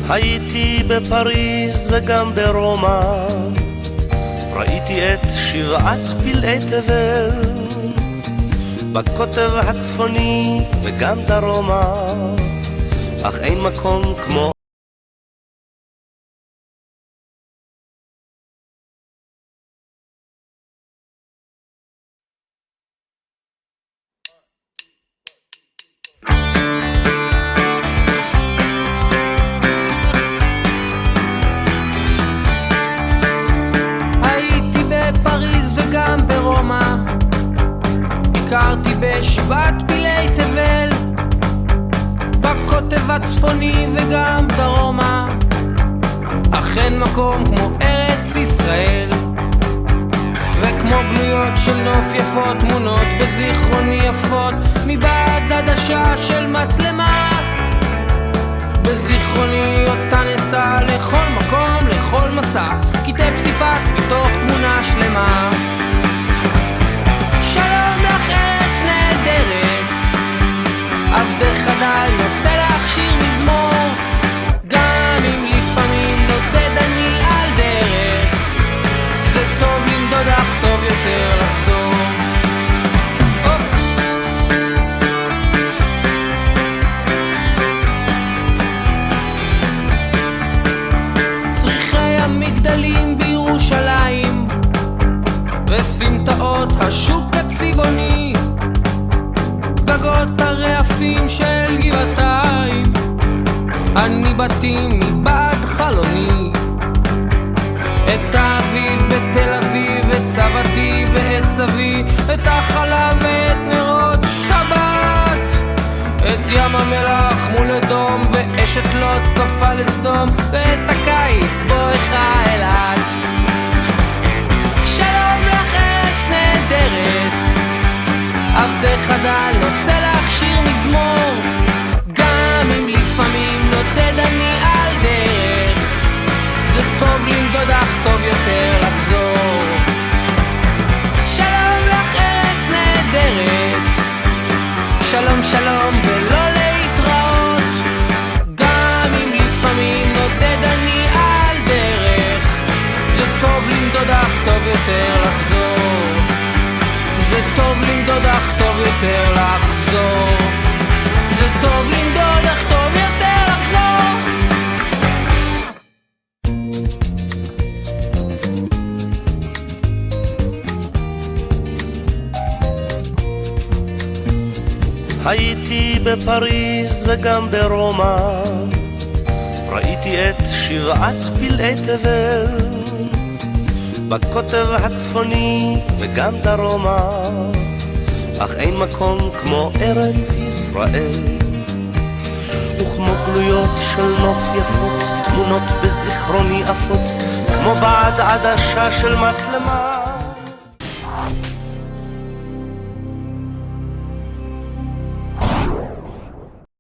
הייתי בפריז וגם ברומא, ראיתי את שבעת פלאי תבל, בקוטב הצפוני וגם דרומה, אך אין מקום כמו ביקרתי בשבעת פלאי תבל, בקוטב הצפוני וגם דרומה, אך אין מקום כמו ארץ ישראל. וכמו גלויות של נוף יפות, תמונות בזיכרוני יפות, מבעד עדשה של מצלמה, בזיכרוני אותה נסע לכל מקום, לכל מסע, קטעי פסיפס מתוך תמונה שלמה. שלום לך ארץ נהדרת, עבדך דל נושא לך שיר מזמור, גם אם לפעמים נודד אני על דרך, זה טוב לנדוד אך טוב יותר לחזור. צריכי המגדלים בירושלים וסמטאות השוק הצבעוני, גגות הרעפים של גבעתיים, אני בתים מבעד חלוני, את האביב בתל אביב, את סבתי ואת סבי, את החלב ואת נרות שבת, את ים המלח מול אדום ואשת לוט צופה לסדום, ואת הקיץ בואכה אילת. שלום לך ארץ נהדרת, עבדך דל נושא לך שיר מזמור, גם אם לפעמים נודד אני על דרך, זה טוב לנדוד אך טוב יותר לחזור. שלום לך ארץ נהדרת, שלום שלום ולא להתראות, גם אם לפעמים נודד אני על דרך, זה טוב לנדוד אך טוב יותר לחזור, זה טוב לנדוד אך טוב יותר לחזור, זה טוב לנדוד אך טוב יותר לחזור. הייתי בפריז וגם ברומא, ראיתי את שבעת פלאי תבל, בקוטב הצפוני וגם דרומה, אך אין מקום כמו ארץ ישראל. וכמו גלויות של נוף יפות, תמונות בזיכרוני עפות, כמו בעד עדשה של מצלמה.